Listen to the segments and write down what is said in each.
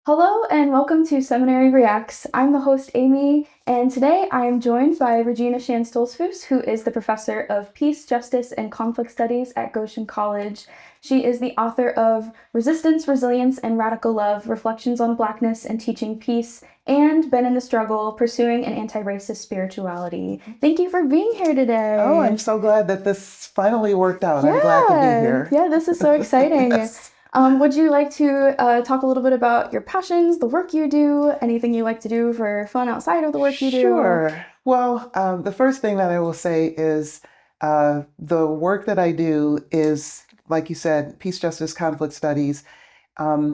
Hello and welcome to Seminary Reacts. I'm the host, Amy, and today I am joined by Regina Shands Stolzfus, who is the professor of Peace, Justice, and Conflict Studies at Goshen College. She is the author of Resistance, Resilience, and Radical Love, Reflections on Blackness and Teaching Peace, and Been in the Struggle, Pursuing an Anti-Racist Spirituality. Thank you for being here today. Oh, I'm so glad that this finally worked out. I'm glad to be here. Yeah, this is so exciting. Yes. Would you like to talk a little bit about your passions, the work you do, anything you like to do for fun outside of the work you do? Sure. Well, the first thing that I will say is the work that I do is, like you said, peace, justice, conflict studies,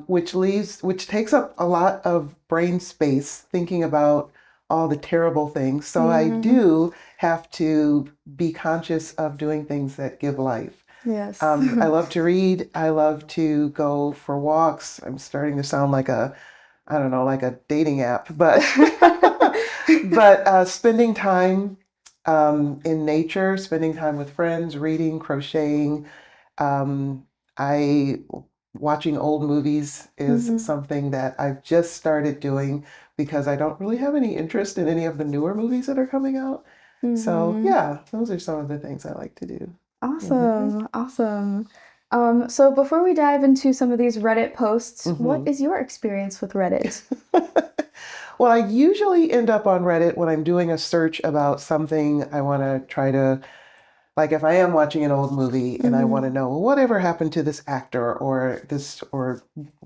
which takes up a lot of brain space thinking about all the terrible things. So I do have to be conscious of doing things that give life. Yes. I love to read. I love to go for walks. I'm starting to sound like I don't know, like a dating app, but spending time in nature, spending time with friends, reading, crocheting. I Watching old movies is something that I've just started doing because I don't really have any interest in any of the newer movies that are coming out. So yeah, those are some of the things I like to do. Awesome, awesome. So before we dive into some of these Reddit posts, what is your experience with Reddit? Well, I usually end up on Reddit when I'm doing a search about something I want to try to, like if I am watching an old movie and I want to know, well, whatever happened to this actor or this or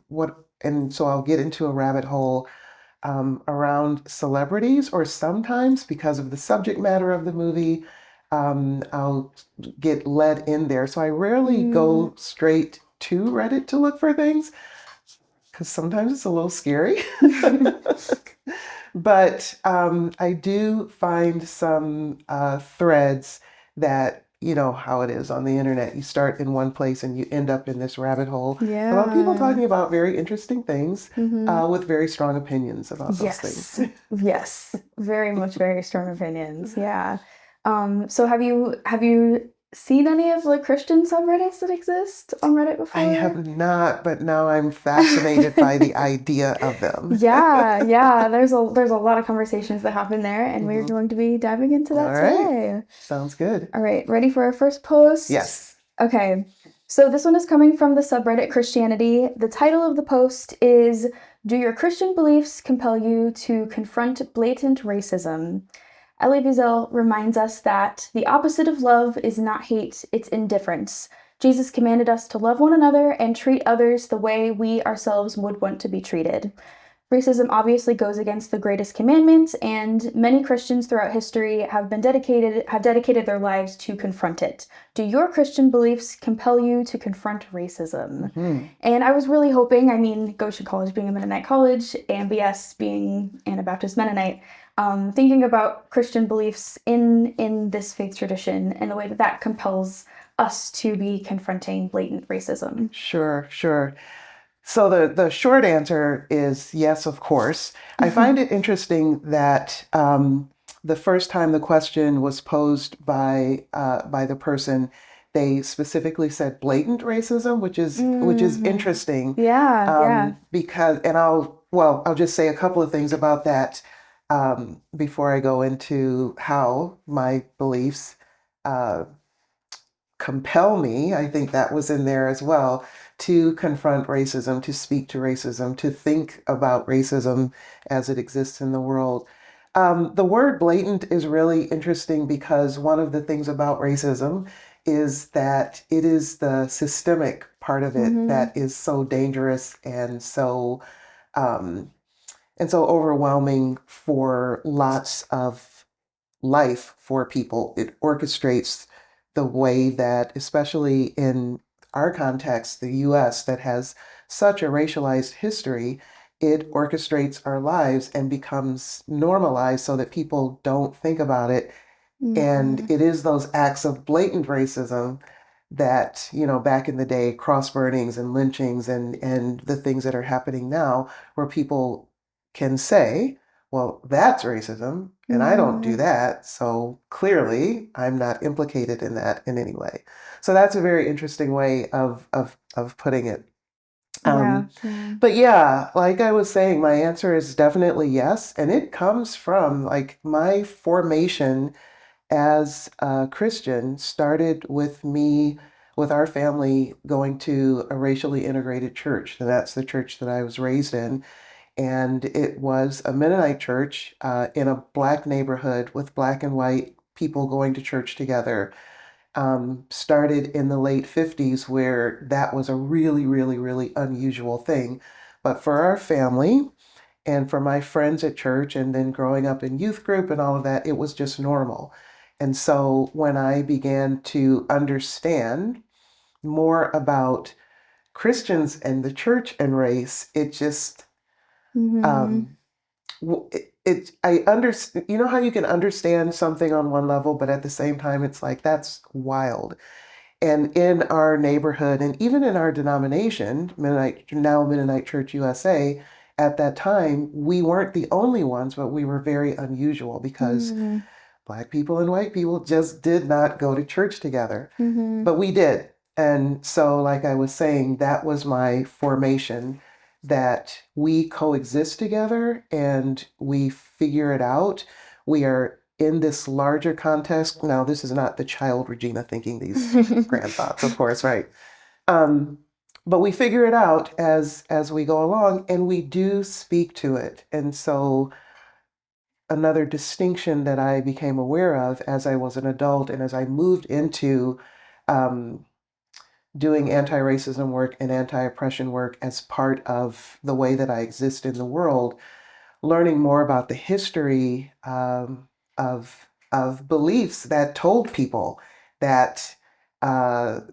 what, and so I'll get into a rabbit hole around celebrities, or sometimes because of the subject matter of the movie, I'll get led in there. So I rarely go straight to Reddit to look for things because sometimes it's a little scary. But I do find some threads that, you know how it is on the internet. You start in one place and you end up in this rabbit hole about people talking about very interesting things with very strong opinions about those things. Yes, very much very strong opinions. Yeah. So have you seen any of the Christian subreddits that exist on Reddit before? I have not, but now I'm fascinated by the idea of them. Yeah. There's a lot of conversations that happen there, and we're going to be diving into that All right. today. Sounds good. All right, ready for our first post? Yes. Okay. So this one is coming from the subreddit Christianity. The title of the post is Do Your Christian Beliefs Compel You to Confront Blatant Racism? Elie Wiesel reminds us that the opposite of love is not hate, it's indifference. Jesus commanded us to love one another and treat others the way we ourselves would want to be treated. Racism obviously goes against the greatest commandment, and many Christians throughout history have dedicated their lives to confront it. Do your Christian beliefs compel you to confront racism? And I was really hoping, I mean, Goshen College being a Mennonite college, AMBS being Anabaptist Mennonite, thinking about Christian beliefs in this faith tradition and the way that that compels us to be confronting blatant racism. Sure. So the short answer is yes, of course. I find it interesting that the first time the question was posed by the person, they specifically said blatant racism, which is interesting. Yeah. Because, and I'll just say a couple of things about that before I go into how my beliefs compel me. I think that was in there as well, to confront racism, to speak to racism, to think about racism as it exists in the world. The word blatant is really interesting because one of the things about racism is that it is the systemic part of it that is so dangerous and so overwhelming for lots of life for people. It orchestrates the way that, especially in our context, the US, that has such a racialized history, it orchestrates our lives and becomes normalized so that people don't think about it. And it is those acts of blatant racism that, you know, back in the day, cross burnings and lynchings and the things that are happening now, where people can say, well, that's racism, and I don't do that, so clearly I'm not implicated in that in any way. So that's a very interesting way of putting it. Yeah. Um, Yeah. but yeah, like I was saying, my answer is definitely yes. And it comes from like my formation as a Christian started with me, with our family going to a racially integrated church. And that's the church that I was raised in. And it was a Mennonite church in a black neighborhood with black and white people going to church together. Started in the late 50s, where that was a really, really, really unusual thing. But for our family and for my friends at church, and then growing up in youth group and all of that, it was just normal. And so when I began to understand more about Christians and the church and race, it just, Mm-hmm. um, I understand, you know how you can understand something on one level, but at the same time, it's like, that's wild. And in our neighborhood and even in our denomination, Mennonite, now Mennonite Church USA, at that time, we weren't the only ones, but we were very unusual because Mm-hmm. Black people and white people just did not go to church together. Mm-hmm. But we did. And so, like I was saying, that was my formation, that we coexist together and we figure it out. We are in this larger context. Now, this is not the child Regina thinking these grand thoughts, of course, right? Um, but we figure it out as we go along, and we do speak to it. And so another distinction that I became aware of as I was an adult and as I moved into um, doing anti-racism work and anti-oppression work as part of the way that I exist in the world, learning more about the history of beliefs that told people that well,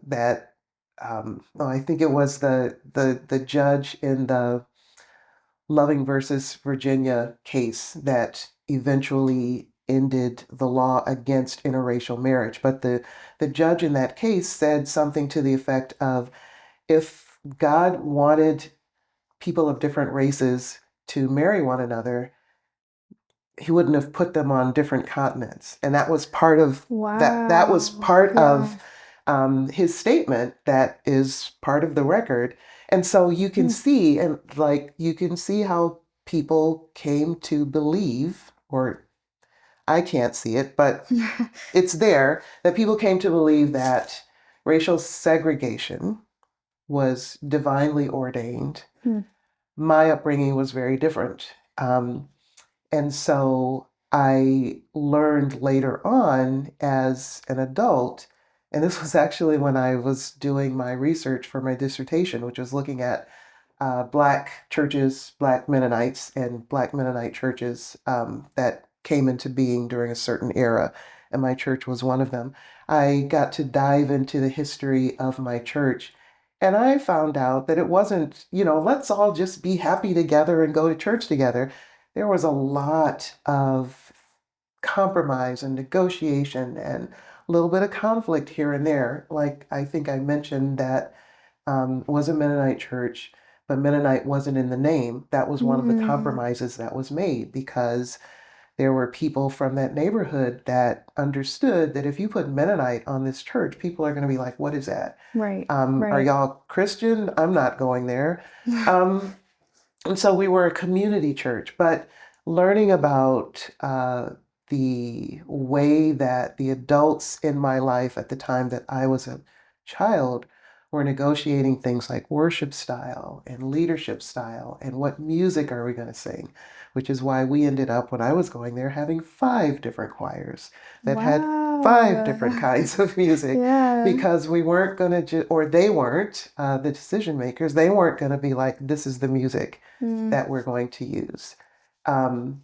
I think it was the judge in the Loving versus Virginia case that eventually ended the law against interracial marriage. But the judge in that case said something to the effect of, if God wanted people of different races to marry one another, he wouldn't have put them on different continents. And that was part of that was Wow. part of Yeah. his statement that is part of the record. And so you can Hmm. see, and like you can see how people came to believe, or I can't see it, but it's there, that people came to believe that racial segregation was divinely ordained. Hmm. My upbringing was very different. And so I learned later on as an adult, and this was actually when I was doing my research for my dissertation, which was looking at Black churches, Black Mennonites, and Black Mennonite churches that came into being during a certain era. And my church was one of them. I got to dive into the history of my church. And I found out that it wasn't, let's all just be happy together and go to church together. There was a lot of compromise and negotiation and a little bit of conflict here and there. Like I think I mentioned that was a Mennonite church, but Mennonite wasn't in the name. That was one of the Mm. compromises that was made because there were people from that neighborhood that understood that if you put Mennonite on this church, people are going to be like, what is that? Right. Are Right. y'all Christian? I'm not going there. Um, and so we were a community church, but learning about the way that the adults in my life at the time that I was a child were negotiating things like worship style and leadership style and what music are we going to sing, which is why we ended up, when I was going there, having 5 different choirs that had 5 different Wow. kinds of music, Yeah. because we weren't going to, or they weren't, the decision makers, they weren't going to be like, this is the music Mm. that we're going to use. Um,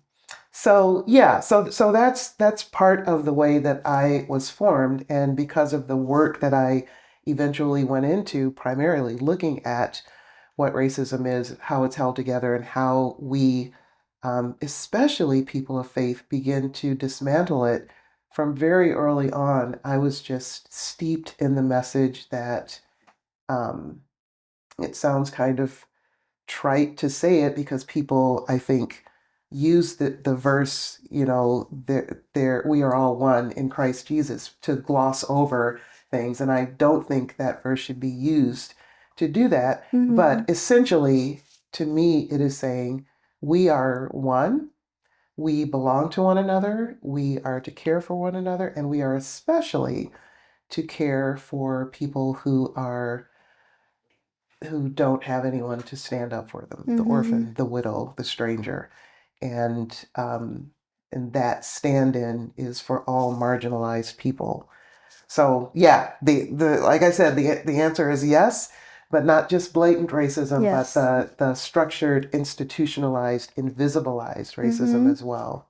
so yeah, so that's part of the way that I was formed, and because of the work that I eventually went into, primarily looking at what racism is, how it's held together, and how we, especially people of faith, begin to dismantle it. From very early on, I was just steeped in the message that um, it sounds kind of trite to say it because people, I think, use the verse, there we are all one in Christ Jesus, to gloss over things. And I don't think that verse should be used to do that. But essentially, to me, it is saying we are one. We belong to one another. We are to care for one another. And we are especially to care for people who don't have anyone to stand up for them, the orphan, the widow, the stranger. And that stand-in is for all marginalized people. So yeah, the like I said, the answer is yes, but not just blatant racism, Yes. but the structured, institutionalized, invisibilized racism as well.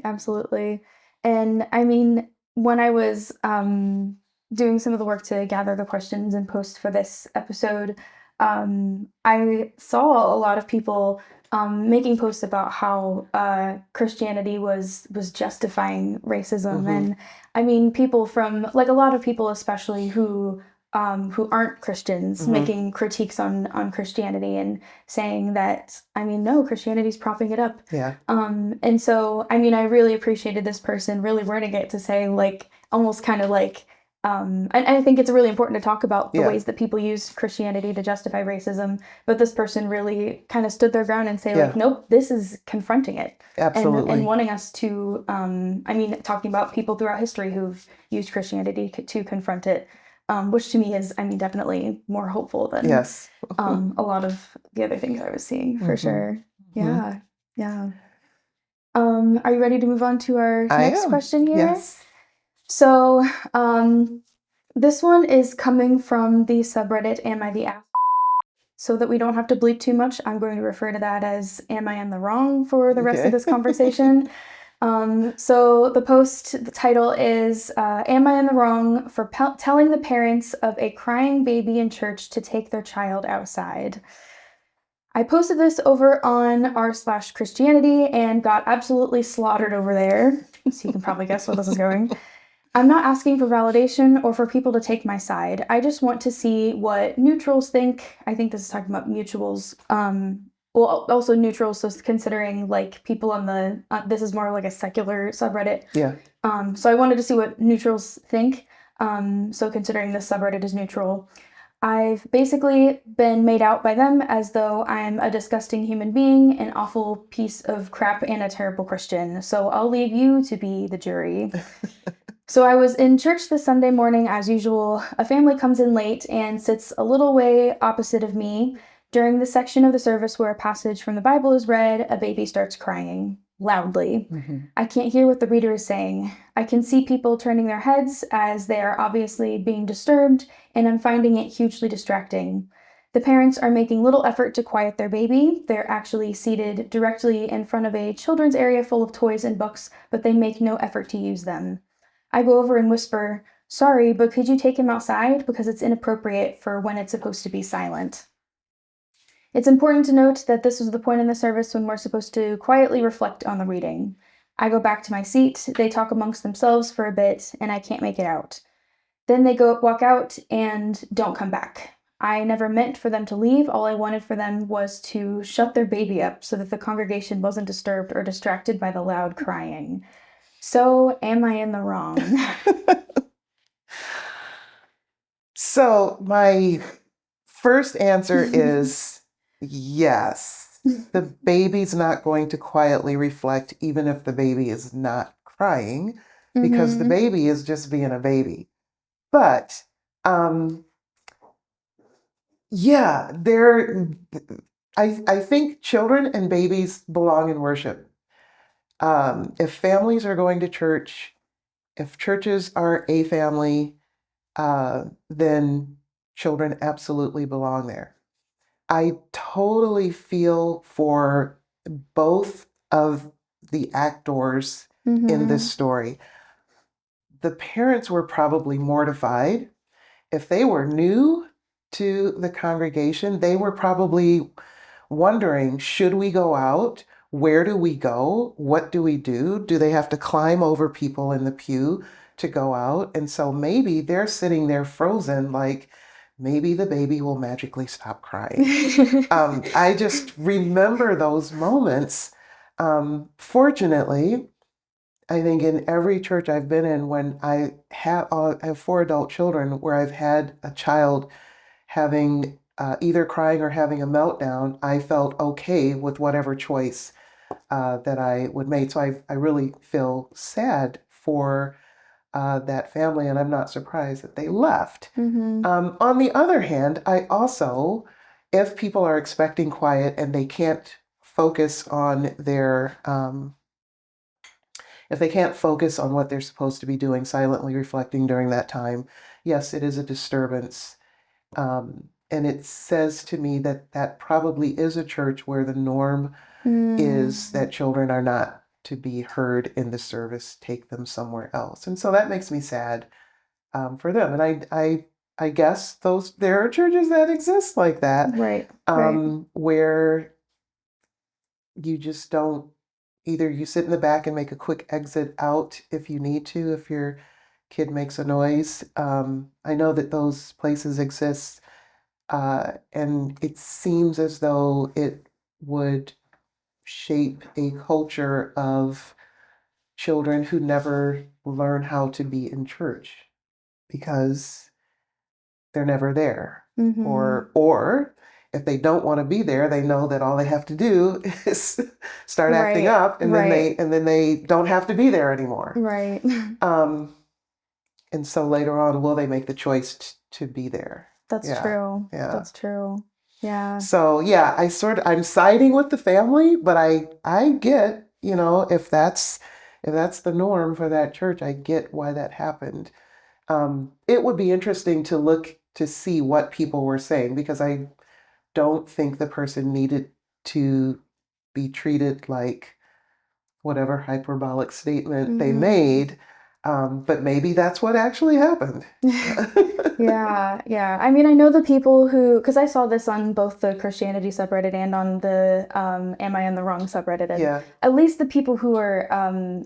Absolutely. And I mean, when I was doing some of the work to gather the questions and post for this episode, I saw a lot of people making posts about how Christianity was justifying racism, and I mean, people from like a lot of people, especially who aren't Christians, making critiques on Christianity and saying that, I mean, no, Christianity's propping it up. Yeah. And so, I mean, I really appreciated this person really wording it to say, like, almost kind of like, and I think it's really important to talk about the ways that people use Christianity to justify racism. But this person really kind of stood their ground and say, like, nope, this is confronting it. Absolutely. And wanting us to, I mean, talking about people throughout history who've used Christianity to confront it, which to me is, I mean, definitely more hopeful than a lot of the other things I was seeing, for sure. Yeah, yeah. Are you ready to move on to our next question here? Yes. So, this one is coming from the subreddit Am I the Ass? So that we don't have to bleep too much, I'm going to refer to that as Am I in the Wrong for the rest of this conversation. So the title is Am I in the Wrong for telling the parents of a crying baby in church to take their child outside? I posted this over on r/Christianity and got absolutely slaughtered over there. So you can probably guess where this is going. I'm not asking for validation or for people to take my side. I just want to see what neutrals think. I think this is talking about mutuals. Well, also neutrals, so considering like people on the, this is more like a secular subreddit. Yeah. So I wanted to see what neutrals think. So considering this subreddit is neutral, I've basically been made out by them as though I'm a disgusting human being, an awful piece of crap, and a terrible Christian. So I'll leave you to be the jury. So I was in church this Sunday morning as usual. A family comes in late and sits a little way opposite of me. During the section of the service where a passage from the Bible is read, a baby starts crying loudly. I can't hear what the reader is saying. I can see people turning their heads as they are obviously being disturbed, and I'm finding it hugely distracting. The parents are making little effort to quiet their baby. They're actually seated directly in front of a children's area full of toys and books, but they make no effort to use them. I go over and whisper, "Sorry, but could you take him outside? Because it's inappropriate for when it's supposed to be silent." It's important to note that this was the point in the service when we're supposed to quietly reflect on the reading. I go back to my seat, they talk amongst themselves for a bit, and I can't make it out. Then they walk out and don't come back. I never meant for them to leave. All I wanted for them was to shut their baby up so that the congregation wasn't disturbed or distracted by the loud crying. So, am I in the wrong? So my first answer is yes. The baby's not going to quietly reflect even if the baby is not crying, because the baby is just being a baby. But yeah, I think children and babies belong in worship. If families are going to church, if churches are a family, then children absolutely belong there. I totally feel for both of the actors in this story. The parents were probably mortified. If they were new to the congregation, they were probably wondering, should we go out? Where do we go? What do we do? Do they have to climb over people in the pew to go out? And so maybe they're sitting there frozen, like maybe the baby will magically stop crying. I just remember those moments. Fortunately, I think in every church I've been in, when I have 4 adult children, where I've had a child having either crying or having a meltdown, I felt okay with whatever choice that I would make. So I really feel sad for that family, and I'm not surprised that they left. Mm-hmm. On the other hand, I also, if people are expecting quiet and they can't focus on their, if they can't focus on what they're supposed to be doing, silently reflecting during that time, yes, it is a disturbance. And it says to me that that probably is a church where the norm is that children are not to be heard in the service, take them somewhere else. And so that makes me sad for them. And I guess there are churches that exist like that, Right. where you just don't, either you sit in the back and make a quick exit out if you need to, if your kid makes a noise. I know that those places exist, and it seems as though it would shape a culture of children who never learn how to be in church because they're never there. Mm-hmm. Or if they don't want to be there, they know that all they have to do is start acting up, and then they don't have to be there anymore. Right. And so later on, will they make the choice to be there? That's true. Yeah. That's true. Yeah. So yeah, I'm siding with the family, but I get, if that's the norm for that church, I get why that happened. It would be interesting to look to see what people were saying, because I don't think the person needed to be treated like whatever hyperbolic statement they made. But maybe that's what actually happened. Yeah. I mean, I know the people who, because I saw this on both the Christianity subreddit and on the Am I in the Wrong subreddit. And at least the people who are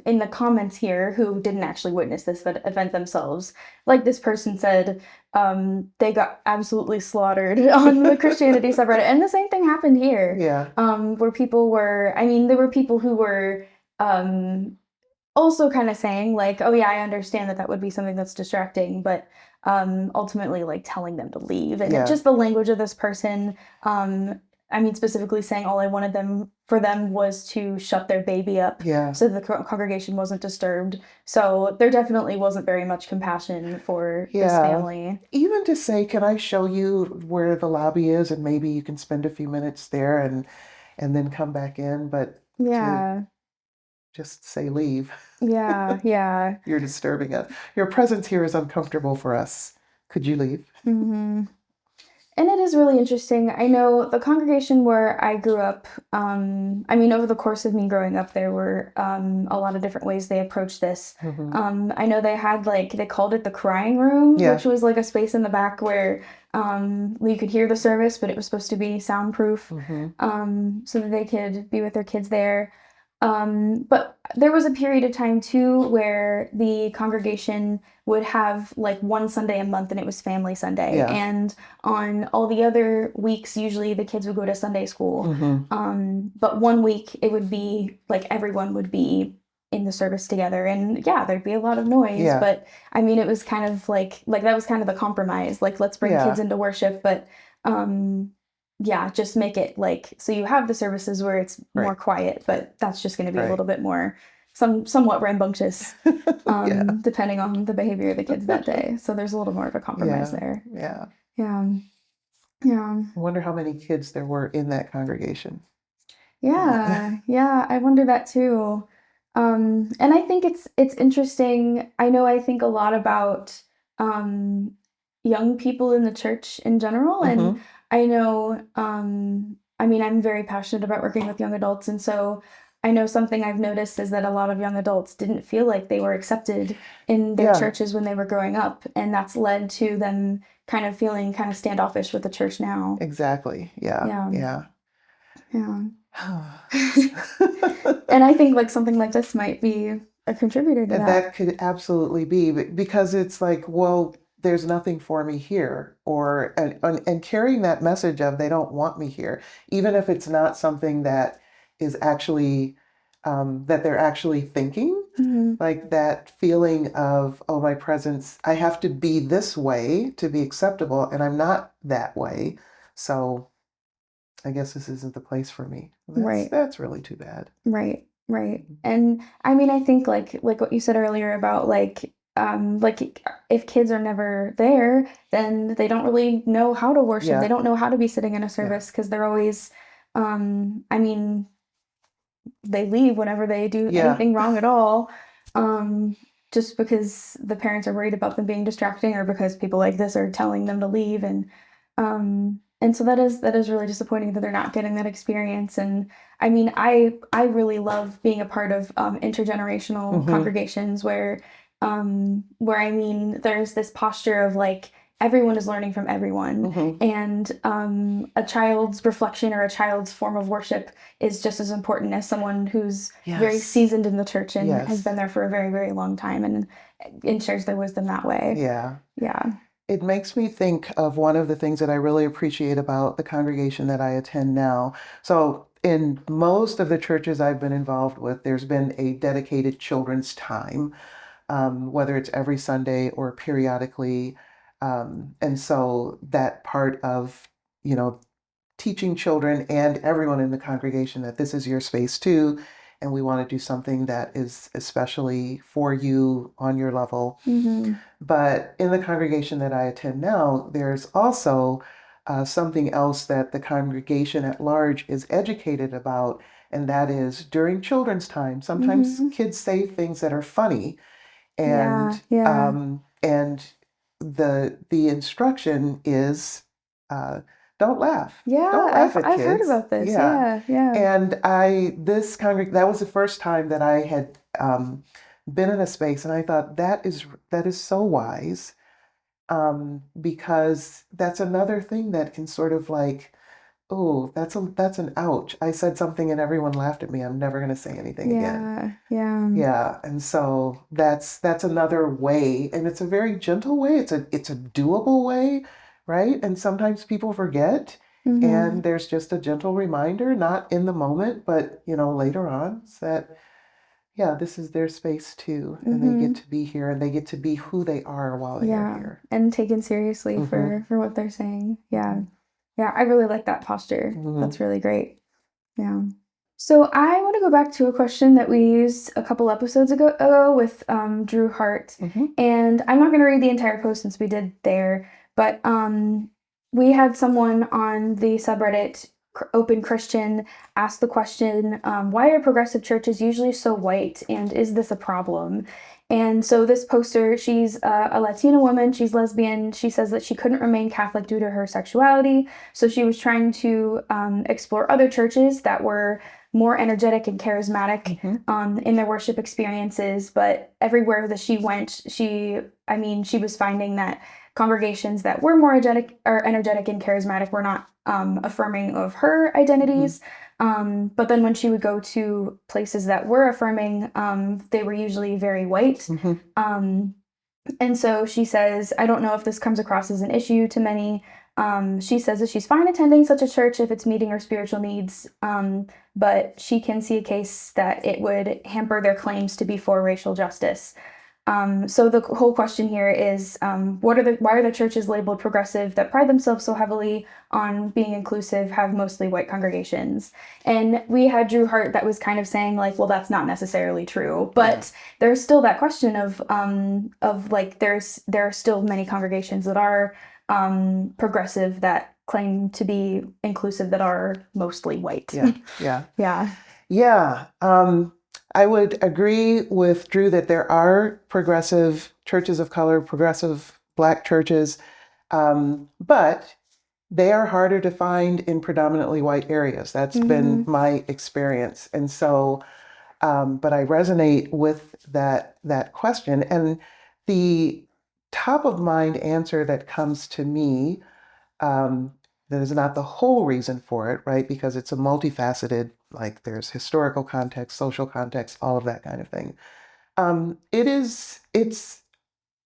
in the comments here who didn't actually witness this event themselves, like this person said, they got absolutely slaughtered on the Christianity subreddit. And the same thing happened here. Where people were, I mean, there were people who were also kind of saying like, oh yeah, I understand that would be something that's distracting, but ultimately like telling them to leave. And just the language of this person, I mean, specifically saying all I wanted for them was to shut their baby up so the congregation wasn't disturbed. So there definitely wasn't very much compassion for this family. Even to say, can I show you where the lobby is, and maybe you can spend a few minutes there and then come back in, but just say leave. Yeah. You're disturbing us. Your presence here is uncomfortable for us. Could you leave? Mm-hmm. And it is really interesting. I know the congregation where I grew up, I mean, over the course of me growing up, there were a lot of different ways they approached this. I know they had they called it the crying room, which was like a space in the back where you could hear the service, but it was supposed to be soundproof, so that they could be with their kids there. But there was a period of time too where the congregation would have one Sunday a month, and it was Family Sunday. And on all the other weeks, usually the kids would go to Sunday school. But one week it would be everyone would be in the service together, and there'd be a lot of noise. But I mean, it was kind of like that was kind of the compromise. Let's bring kids into worship, but just make it so you have the services where it's more quiet, but that's just going to be a little bit more somewhat rambunctious, depending on the behavior of the kids that day. So there's a little more of a compromise there. I wonder how many kids there were in that congregation. I wonder that too. And I think it's interesting. I think a lot about young people in the church in general, and I know, I mean, I'm very passionate about working with young adults, and so I know something I've noticed is that a lot of young adults didn't feel like they were accepted in their churches when they were growing up, and that's led to them kind of feeling kind of standoffish with the church now. Exactly. Yeah. And I think something like this might be a contributor to that. That could absolutely be, because it's well, there's nothing for me here, and carrying that message of they don't want me here, even if it's not something that is actually that they're actually thinking. Like that feeling of, oh, my presence, I have to be this way to be acceptable, and I'm not that way. So I guess this isn't the place for me. Right. That's really too bad. Right. Right. And I mean, I think like what you said earlier about like if kids are never there, then they don't really know how to worship. They Yeah. don't know how to be sitting in a Yeah. service because they're always I mean, they leave whenever they do Yeah. anything wrong at all. Just because the parents are worried about them being distracting or because people like this are telling them to leave and so that is really disappointing that they're not getting that experience. And I mean, I really love being a part of intergenerational Hmm. congregations where I mean there's this posture of like everyone is learning from everyone, Hmm. and a child's reflection or a child's form of worship is just as important as someone who's very Yes. seasoned in the church and has been Yes. there for a very, very long time and shares their wisdom that way. Yeah. Yeah. It makes me think of one of the things that I really appreciate about the congregation that I attend now. So, in most of the churches I've been involved with, there's been a dedicated children's time, whether it's every Sunday or periodically. And so that part of, you know, teaching children and everyone in the congregation that this is your space too, and we want to do something that is especially for you on your level. Mm-hmm. But in the congregation that I attend now, there's also something else that the congregation at large is educated about, and that is during children's time. Sometimes Mm-hmm. kids say things that are funny, Yeah. and Yeah. the instruction is don't laugh. Yeah. Don't laugh I've at I've heard kids. about this. Yeah. Yeah. Yeah. And that was the first time that I had been in a space, and I thought that is so wise, because that's another thing that can sort of like, oh, that's an ouch. I said something and everyone laughed at me. I'm never going to say anything again. Yeah. Yeah. Yeah, and so that's another way, and it's a very gentle way. It's a doable way, right? And sometimes people forget, Mm-hmm. and there's just a gentle reminder, not in the moment, but later on, that yeah, this is their space too, and they get Mm-hmm. to be here, and they get to be who they are while they are Yeah. here. And taken seriously Hmm. for what they're saying. Yeah. Hmm. Yeah. I really like that posture. Hmm. That's really great. Yeah. So I want to go back to a question that we used a couple episodes ago with Drew Hart, Hmm. and I'm not going to read the entire post since we did there, but we had someone on the subreddit Open Christian ask the question, why are progressive churches usually so white, and is this a problem? And so this poster, she's a Latina woman, she's lesbian. She says that she couldn't remain Catholic due to her sexuality, so she was trying to explore other churches that were more energetic and charismatic Hmm. in their worship experiences. But everywhere that she went, she was finding that congregations that were more energetic and charismatic were not affirming of her Hmm. identities. But then when she would go to places that were affirming, they were usually very white. Hmm. Um, and so she says, I don't know if this comes across as an issue to many. She says that she's fine attending such a church if it's meeting her spiritual needs, but she can see a case that it would hamper their claims to be for racial justice. So the whole question here is, why are the churches labeled progressive that pride themselves so heavily on being inclusive, have mostly white congregations? And we had Drew Hart that was kind of saying like, well, that's not necessarily true, but there's still that question of like there are still many congregations that are progressive that claim to be inclusive that are mostly white. Yeah, yeah. Yeah. Yeah, I would agree with Drew that there are progressive churches of color, progressive Black churches, but they are harder to find in predominantly white areas. That's been Mm-hmm. my experience, and so, but I resonate with that question. And the top of mind answer that comes to me, um, that is not the whole reason for it, right? Because it's a multifaceted, like there's historical context, social context, all of that kind of thing.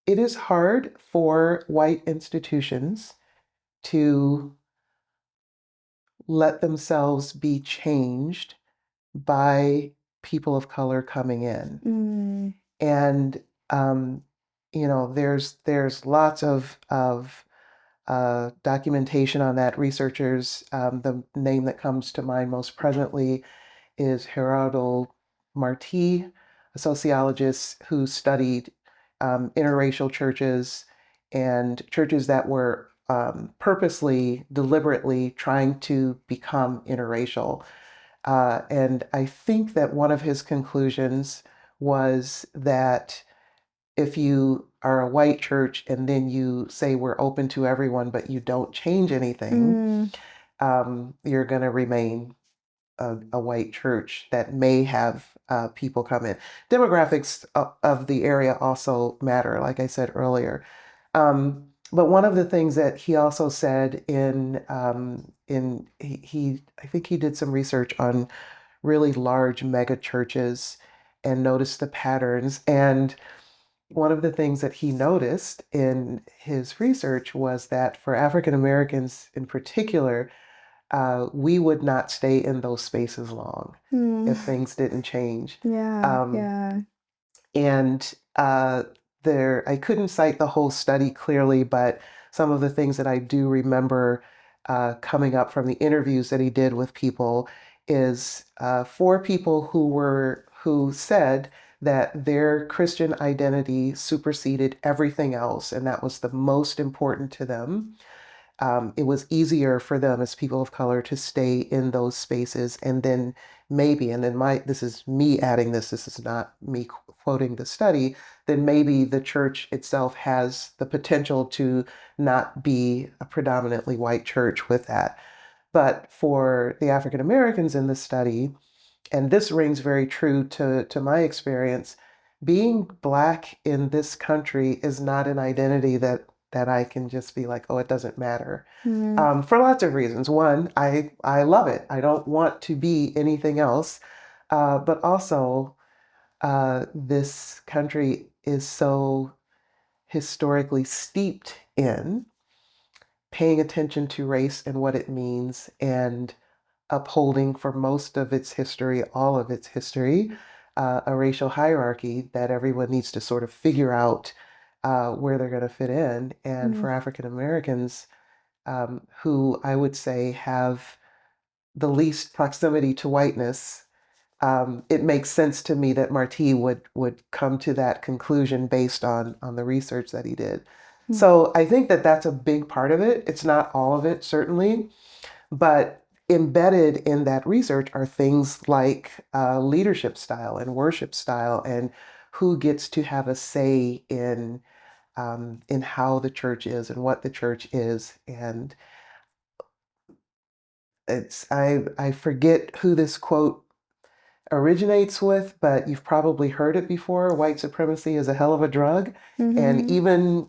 It is hard for white institutions to let themselves be changed by people of color coming in. Mm. And there's lots of documentation on that. Researchers, the name that comes to mind most presently is Gerardo Martí, a sociologist who studied interracial churches and churches that were purposely, deliberately trying to become interracial. And I think that one of his conclusions was that if you are a white church and then you say we're open to everyone, but you don't change anything, you're going to remain a white church that may have people come in. Demographics of the area also matter, like I said earlier. But one of the things that he also said I think he did some research on really large mega churches and noticed the patterns. And one of the things that he noticed in his research was that for African Americans in particular, we would not stay in those spaces long if things didn't change. Yeah. And I couldn't cite the whole study clearly, but some of the things that I do remember coming up from the interviews that he did with people is for people who said that their Christian identity superseded everything else, and that was the most important to them. It was easier for them as people of color to stay in those spaces, and then this is me adding this is not me quoting the study, then maybe the church itself has the potential to not be a predominantly white church with that. But for the African Americans in the study, and this rings very true to my experience, being Black in this country is not an identity that I can just be like, oh, it doesn't matter. For lots of reasons. One, I love it. I don't want to be anything else. But also, this country is so historically steeped in paying attention to race and what it means and upholding for most of its history, all of its history, a racial hierarchy that everyone needs to sort of figure out where they're going to fit in. And for African Americans, who I would say have the least proximity to whiteness, it makes sense to me that Martí would come to that conclusion based on the research that he did. So I think that that's a big part of it. It's not all of it, certainly, but embedded in that research are things like leadership style and worship style and who gets to have a say in how the church is and what the church is. And I forget who this quote originates with, but you've probably heard it before. White supremacy is a hell of a drug. And even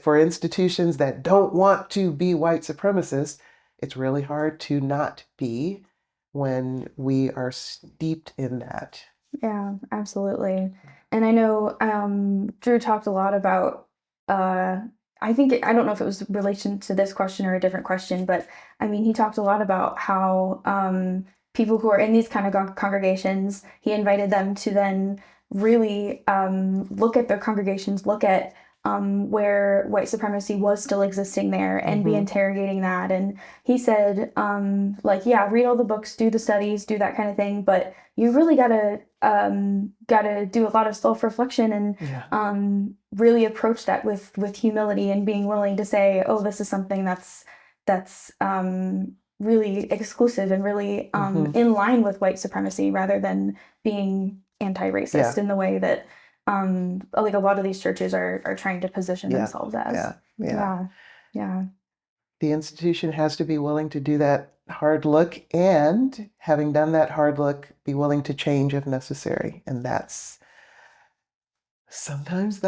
for institutions that don't want to be white supremacists, it's really hard to not be when we are steeped in that. Yeah, absolutely. And I know Drew talked a lot about I think I don't know if it was in relation to this question or a different question, but I mean he talked a lot about how people who are in these kind of congregations, he invited them to then really look at their congregations, look at where white supremacy was still existing there and be interrogating that. And he said, like, yeah, read all the books, do the studies, do that kind of thing, but you really gotta do a lot of self-reflection and really approach that with humility and being willing to say, oh, this is something that's really exclusive and really in line with white supremacy rather than being anti-racist in the way that like a lot of these churches are trying to position themselves as. Yeah. The institution has to be willing to do that hard look, and having done that hard look, be willing to change if necessary. And that's sometimes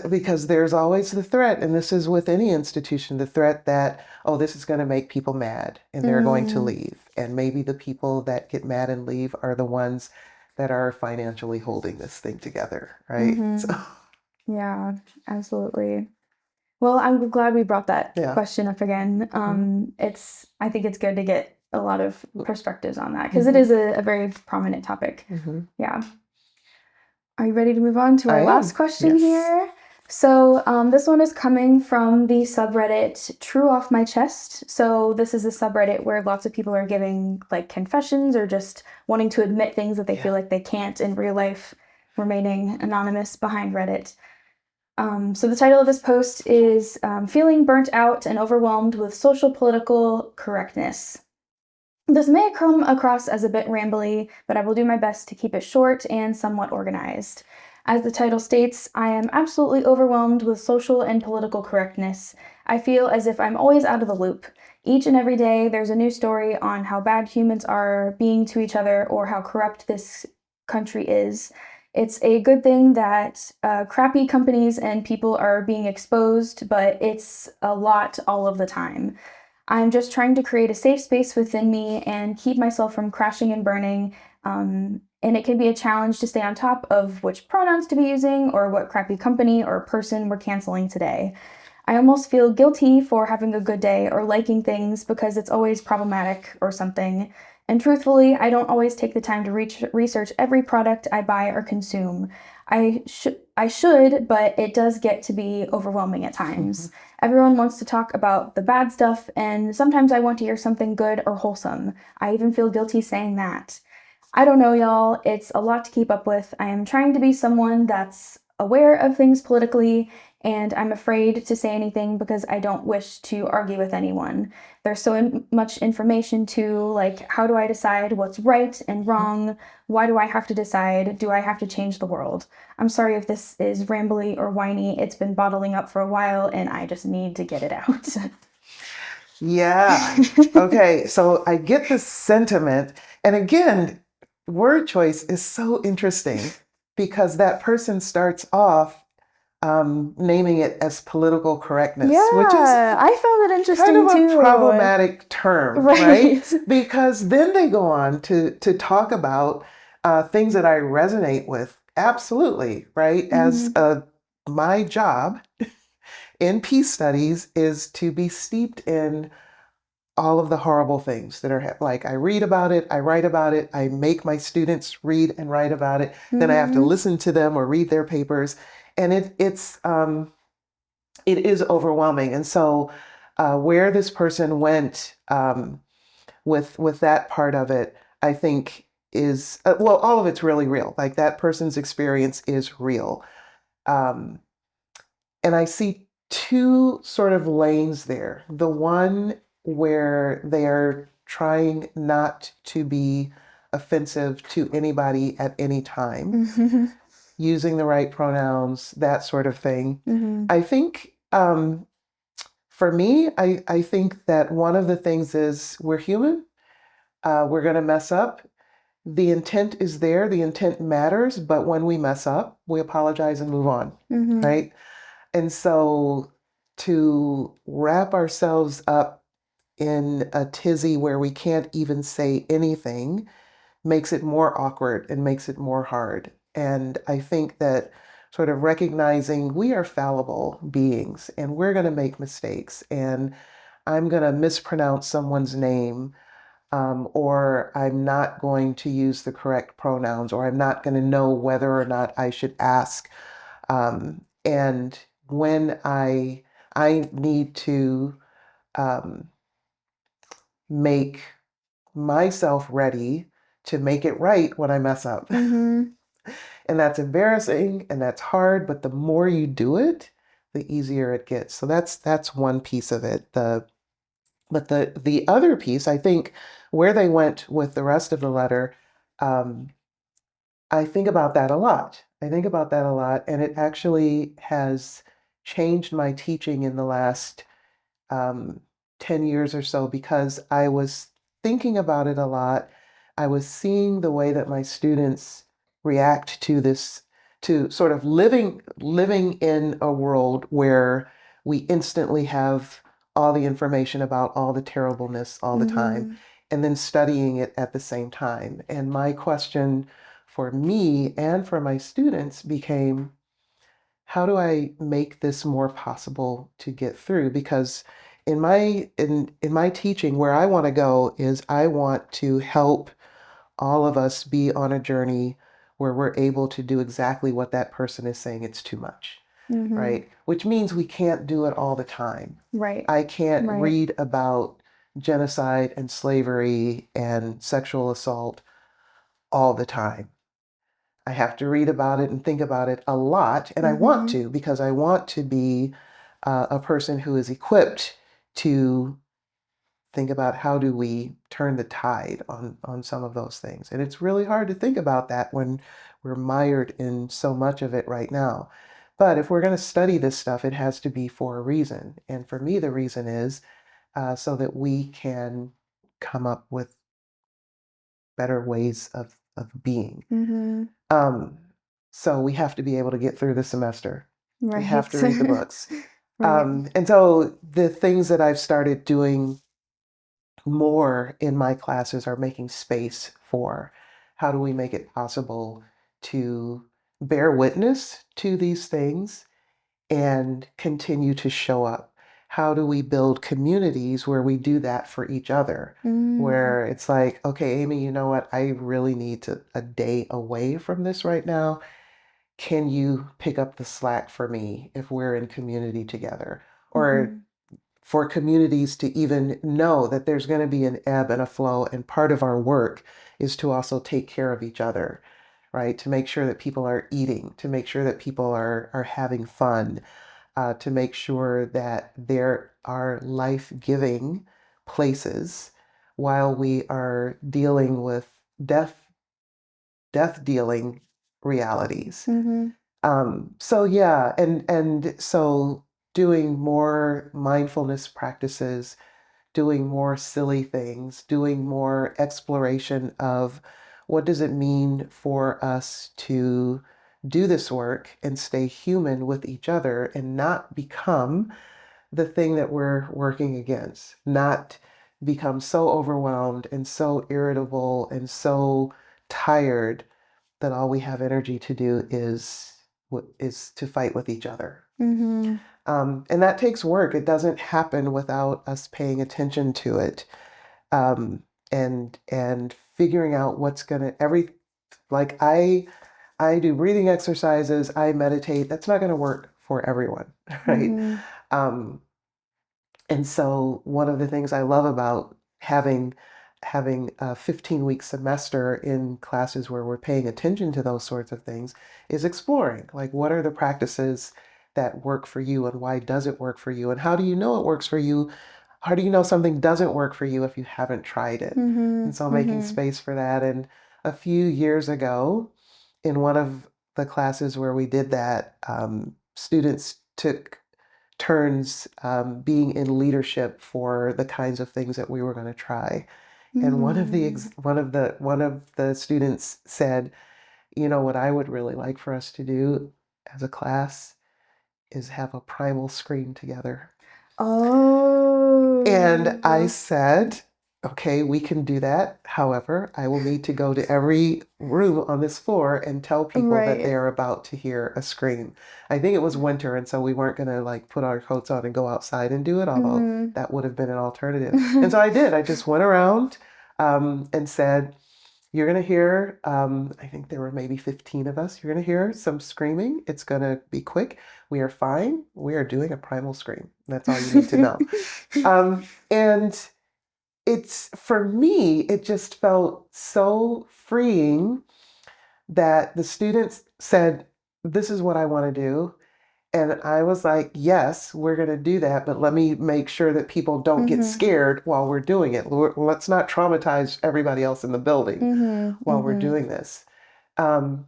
because there's always the threat, and this is with any institution, the threat that, oh, this is going to make people mad and they're going to leave. And maybe the people that get mad and leave are the ones that are financially holding this thing together, right? So. Yeah, absolutely. Well, I'm glad we brought that question up again. I think it's good to get a lot of perspectives on that because it is a very prominent topic. Yeah. Are you ready to move on to I our last am. question Yes. here? So, this one is coming from the subreddit True Off My Chest. So, this is a subreddit where lots of people are giving like confessions or just wanting to admit things that they feel Yeah. like they can't in real life, remaining anonymous behind Reddit. So, the title of this post is Feeling Burnt Out and Overwhelmed with Social Political Correctness. This may come across as a bit rambly, but I will do my best to keep it short and somewhat organized. As the title states, I am absolutely overwhelmed with social and political correctness. I feel as if I'm always out of the loop. Each and every day, there's a new story on how bad humans are being to each other or how corrupt this country is. It's a good thing that crappy companies and people are being exposed, but it's a lot all of the time. I'm just trying to create a safe space within me and keep myself from crashing and burning. And it can be a challenge to stay on top of which pronouns to be using or what crappy company or person we're canceling today. I almost feel guilty for having a good day or liking things because it's always problematic or something. And truthfully, I don't always take the time to research every product I buy or consume. I should, but it does get to be overwhelming at times. Everyone wants to talk about the bad stuff, and sometimes I want to hear something good or wholesome. I even feel guilty saying that. I don't know, y'all. It's a lot to keep up with. I am trying to be someone that's aware of things politically, and I'm afraid to say anything because I don't wish to argue with anyone. There's so much information to, like, how do I decide what's right and wrong? Why do I have to decide? Do I have to change the world? I'm sorry if this is rambly or whiny. It's been bottling up for a while, and I just need to get it out. Yeah. Okay. So I get the sentiment. And again, word choice is so interesting because that person starts off naming it as political correctness, which is Yeah, I found it kind interesting of a too. problematic term, right? Right. Because then they go on to talk about things that I resonate with. Absolutely, right? As Mhm. my job in peace studies is to be steeped in all of the horrible things that are like I read about it, I write about it, I make my students read and write about it, then I have to Mhm. listen to them or read their papers, and it is overwhelming. And so, where this person went with that part of it, I think is well, all of it's really real. Like that person's experience is real, um, and I see two sort of lanes there. The one where they are trying not to be offensive to anybody at any time, Mhm. using the right pronouns, that sort of thing. Mhm. I think for me, I think that one of the things is we're human. We're going to mess up. The intent is there, the intent matters, but when we mess up, we apologize and move on, Mhm. right? And so to wrap ourselves up in a tizzy where we can't even say anything makes it more awkward and makes it more hard. And I think that sort of recognizing we are fallible beings and we're going to make mistakes and I'm going to mispronounce someone's name, or I'm not going to use the correct pronouns, or I'm not going to know whether or not I should ask. And when I need to um, make myself ready to make it right when I mess up. Mhm. And that's embarrassing and that's hard, but the more you do it, the easier it gets. So that's one piece of it. The other piece, I think, where they went with the rest of the letter, um, I think about that a lot. I think about that a lot, and it actually has changed my teaching in the last um, 10 years or so because I was thinking about it a lot. I was seeing the way that my students react to this, to sort of living in a world where we instantly have all the information about all the terribleness all the time, Mhm. and then studying it at the same time. And my question for me and for my students became, how do I make this more possible to get through? Because in my teaching, where I want to go is I want to help all of us be on a journey where we're able to do exactly what that person is saying. It's too much, right? Which means we can't do it all the time. Right. I can't Right. read about genocide and slavery and sexual assault all the time. I have to read about it and think about it a lot, and I want to, because I want to be a person who is equipped to think about how do we turn the tide on some of those things. And it's really hard to think about that when we're mired in so much of it right now. But if we're going to study this stuff, it has to be for a reason. And for me, the reason is so that we can come up with better ways of being. So we have to be able to get through the semester. Right. We have to read the books. Right. And so the things that I've started doing more in my classes are making space for how do we make it possible to bear witness to these things and continue to show up. How do we build communities where we do that for each other? Where it's like, okay, Amy, you know what? I really need a day away from this right now. Can you pick up the slack for me if we're in community together? Or for communities to even know that there's going to be an ebb and a flow, and part of our work is to also take care of each other, right? To make sure that people are eating, to make sure that people are having fun, to make sure that there are life-giving places while we are dealing with death dealing realities. So yeah, and so doing more mindfulness practices, doing more silly things, doing more exploration of what does it mean for us to do this work and stay human with each other and not become the thing that we're working against, not become so overwhelmed and so irritable and so tired that all we have energy to do is to fight with each other. And that takes work. It doesn't happen without us paying attention to it, and figuring out what's gonna like I do breathing exercises, I meditate. That's not gonna work for everyone, right? Um, and so one of the things I love about having a 15-week semester in classes where we're paying attention to those sorts of things is exploring, like, what are the practices that work for you and why does it work for you? And how do you know it works for you? How do you know something doesn't work for you if you haven't tried it? And so making space for that. And a few years ago, in one of the classes where we did that, students took turns being in leadership for the kinds of things that we were going to try. And one of the students said, you know, what I would really like for us to do as a class is have a primal scream together. And I said, okay, we can do that. However, I will need to go to every room on this floor and tell people that they are about to hear a scream. I think it was winter, and so we weren't going to like put our coats on and go outside and do it, although that would have been an alternative. And so I did. I just went around and said, you're going to hear, I think there were maybe 15 of us. You're going to hear some screaming. It's going to be quick. We are fine. We are doing a primal scream. That's all you need to know. And it's, for me, it just felt so freeing that the students said, this is what I want to do. And I was like, yes, we're going to do that, but let me make sure that people don't get scared while we're doing it. Let's not traumatize everybody else in the building while we're doing this. And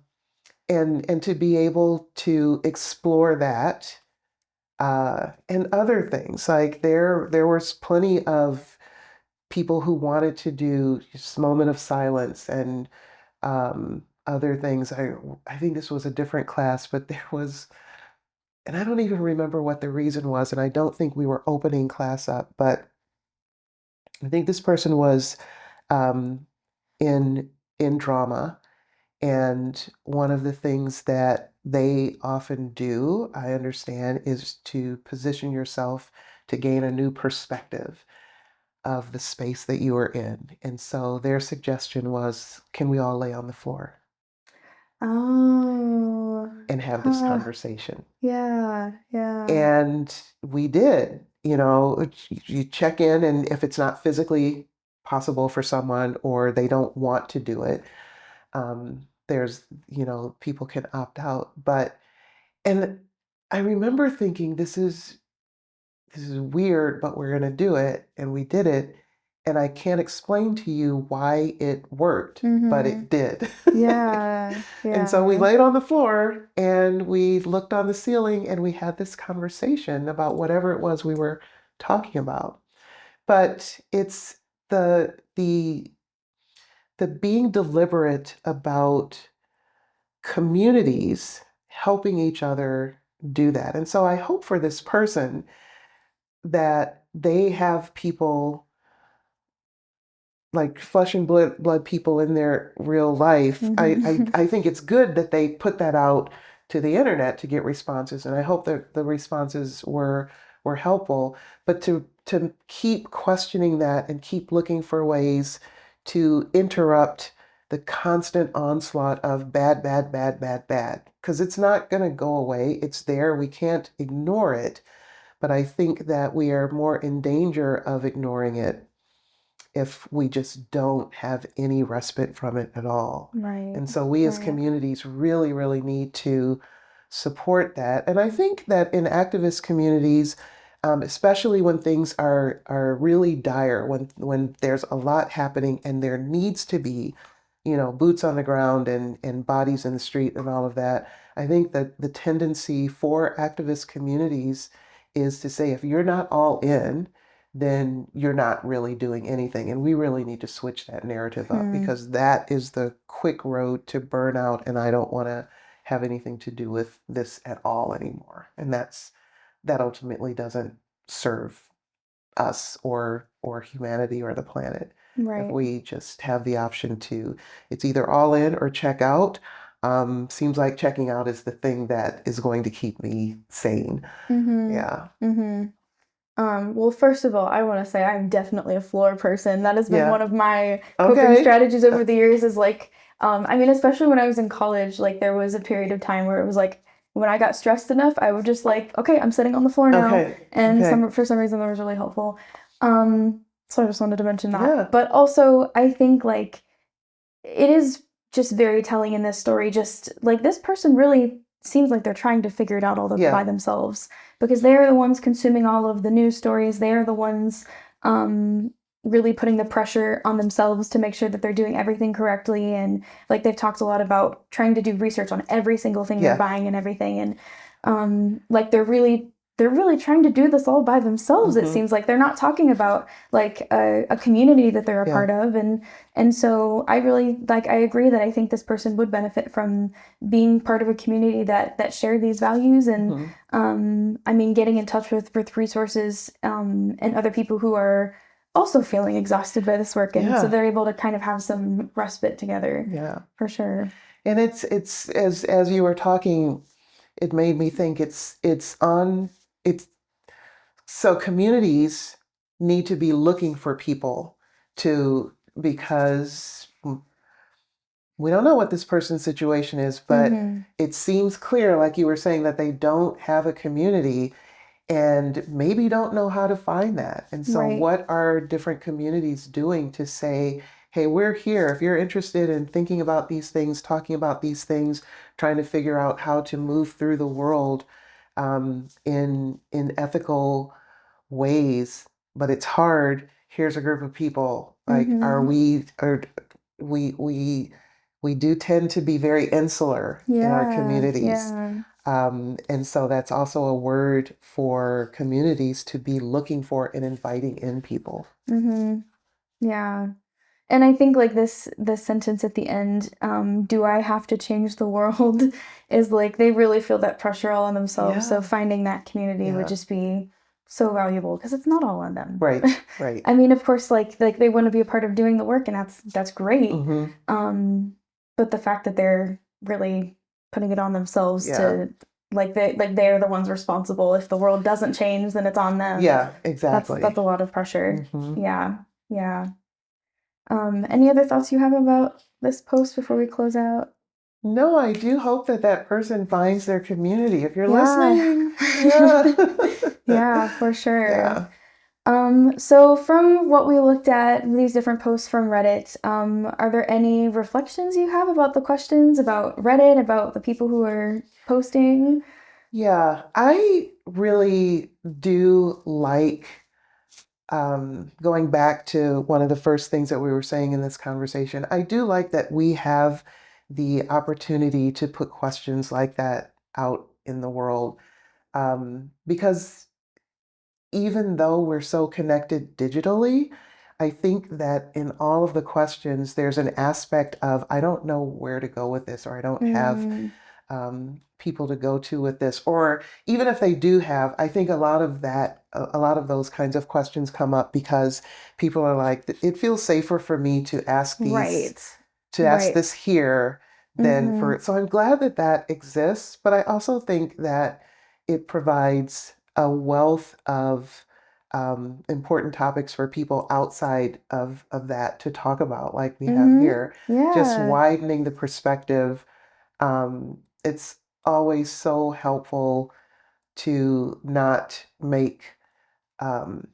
to be able to explore that and other things. Like there was plenty of people who wanted to do just moment of silence and other things. I think this was a different class, but there was, and I don't even remember what the reason was, and I don't think we were opening class up, but I think this person was um, in drama, and one of the things that they often do, I understand, is to position yourself to gain a new perspective of the space that you are in. And so their suggestion was, can we all lay on the floor? Oh. and have this Huh. conversation. Yeah. Yeah. And we did, you check in, and if it's not physically possible for someone or they don't want to do it, there's, people can opt out. And I remember thinking, this is weird, but we're going to do it. And we did it. And I can't explain to you why it worked, but Mm-hmm. it did. Yeah. And so we Yeah. laid on the floor and we looked on the ceiling and we had this conversation about whatever it was we were talking about. But it's the being deliberate about communities helping each other do that. And so I hope for this person that they have people like flesh and blood people in their real life. Mm-hmm. I think it's good that they put that out to the internet to get responses, and I hope that the responses were helpful. But to keep questioning that and keep looking for ways to interrupt the constant onslaught of bad, bad, bad, bad, bad, because it's not going to go away. It's there. We can't ignore it. But I think that we are more in danger of ignoring it if we just don't have any respite from it at all. Right. And so we as Right. communities really, really need to support that. And I think that in activist communities, especially when things are really dire, when there's a lot happening and there needs to be, boots on the ground and bodies in the street and all of that, I think that the tendency for activist communities is to say, if you're not all in, then you're not really doing anything. And we really need to switch that narrative up Hmm. because that is the quick road to burnout. And I don't want to have anything to do with this at all anymore. And that ultimately doesn't serve us or humanity or the planet. If Right. we just have the option to, it's either all in or check out. Seems like checking out is the thing that is going to keep me sane. Mm-hmm. Yeah. Mm-hmm. Well, first of all, I want to say I'm definitely a floor person. That has been Yeah. one of my coping Okay. strategies over the years is like, I mean, especially when I was in college, like there was a period of time where it was like when I got stressed enough, I would just like, okay, I'm sitting on the floor now. Okay. And Okay. for some reason that was really helpful. So I just wanted to mention that. Yeah. But also I think like it is just very telling in this story, just like this person really seems like they're trying to figure it out by Yeah. themselves because they are the ones consuming all of the news stories. They are the ones um, really putting the pressure on themselves to make sure that they're doing everything correctly. And like they've talked a lot about trying to do research on every single thing they're Yeah. buying and everything. And like they're really trying to do this all by themselves. It Hmm. seems like they're not talking about like a community that they're a Yeah. part of. And so I really like I agree that I think this person would benefit from being part of a community that share these values and Hmm. I mean getting in touch with resources and other people who are also feeling exhausted by this work and so Yeah. they're able to kind of have some respite together Yeah. for sure. And it's as you were talking, it made me think it's so communities need to be looking for people to because we don't know what this person's situation is, but Mm-hmm. it seems clear, like you were saying, that they don't have a community and maybe don't know how to find that. And so, Right. what are different communities doing to say, hey, we're here. If you're interested in thinking about these things, talking about these things, trying to figure out how to move through the world in ethical ways, but it's hard. Here's a group of people. Like, Mm-hmm. we we do tend to be very insular in our Yeah. communities. Yeah. And so that's also a word for communities to be looking for and inviting in people. Mm-hmm. Yeah. And I think like this sentence at the end, do I have to change the world? Is like they really feel that pressure all on themselves. So Yeah. finding that community would Yeah. just be so valuable because it's not all on them. Right. Right. I mean, of course, like they want to be a part of doing the work, and that's great. Hmm. But the fact that they're really putting it on themselves Yeah. to they're the ones responsible. If the world doesn't change, then it's on them. Yeah. That's Exactly. a lot of pressure. Hmm. Yeah. Yeah. Any other thoughts you have about this post before we close out? No, I do hope that that person finds their community. If you're Yeah. listening, yeah. Yeah, for sure. Yeah. So from what we looked at, these different posts from Reddit, are there any reflections you have about the questions, about Reddit, about the people who are posting? Yeah, I really do like going back to one of the first things that we were saying in this conversation. I do like that we have the opportunity to put questions like that out in the world because even though we're so connected digitally, I think that in all of the questions, there's an aspect of, I don't know where to go with this, or I don't have Mm, people to go to with this. Or even if they do have, I think a lot of that, a lot of those kinds of questions come up because people are like, it feels safer for me right. to ask Right. this here than Mm-hmm. for, so I'm glad that that exists, but I also think that it provides a wealth of important topics for people outside of that to talk about, like we have Mm-hmm. here, just Yeah. widening the perspective. It's always so helpful to not make um,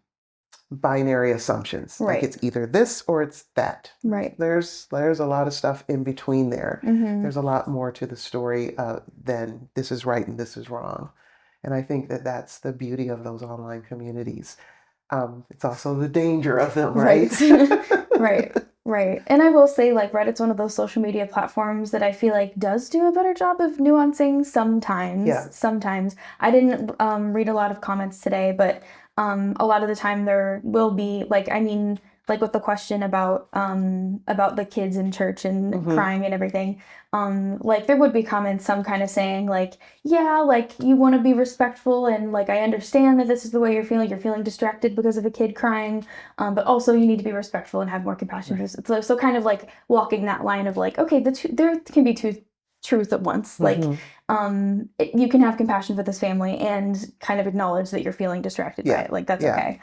binary assumptions, like Right. it's either this or it's that. Right. There's a lot of stuff in between there. Mm-hmm. There's a lot more to the story than this is right and this is wrong. And I think that that's the beauty of those online communities. It's also the danger of them, right? Right. Right. Right. And I will say, like, Reddit's one of those social media platforms that I feel like does do a better job of nuancing sometimes. Yeah. Sometimes. I didn't read a lot of comments today, but a lot of the time there will be, like, I mean, like with the question about the kids in church and Hmm. crying and everything, like there would be comments, some kind of saying like, yeah, like you want to be respectful and like I understand that this is the way you're feeling distracted because of a kid crying, but also you need to be respectful and have more compassion. Right. So kind of like walking that line of like, okay, there can be two truths at once. Like, Hmm. you can have compassion for this family and kind of acknowledge that you're feeling distracted by Yeah. it. Like that's Yeah. okay.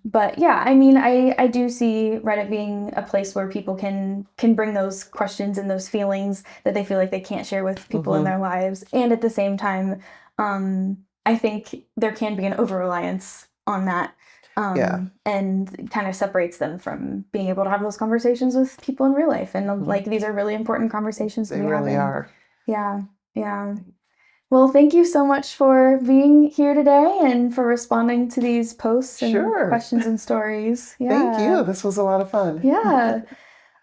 But yeah, I mean, I do see Reddit being a place where people can bring those questions and those feelings that they feel like they can't share with people in Hmm. their lives, and at the same time, I think there can be an over-reliance on that, Yeah. and kind of separates them from being able to have those conversations with people in real life. And Hmm. like these are really important conversations to They be really having. are. Yeah, yeah. Well, thank you so much for being here today and for responding to these posts and Sure. questions and stories. Thank Yeah. you. This was a lot of fun. Yeah.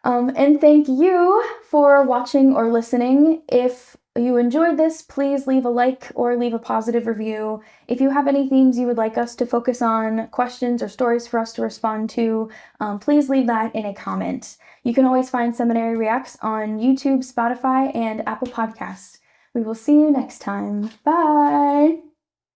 And thank you for watching or listening. If you enjoyed this, please leave a like or leave a positive review. If you have any themes you would like us to focus on, questions or stories for us to respond to, please leave that in a comment. You can always find Seminary Reacts on YouTube, Spotify, and Apple Podcasts. We will see you next time. Bye.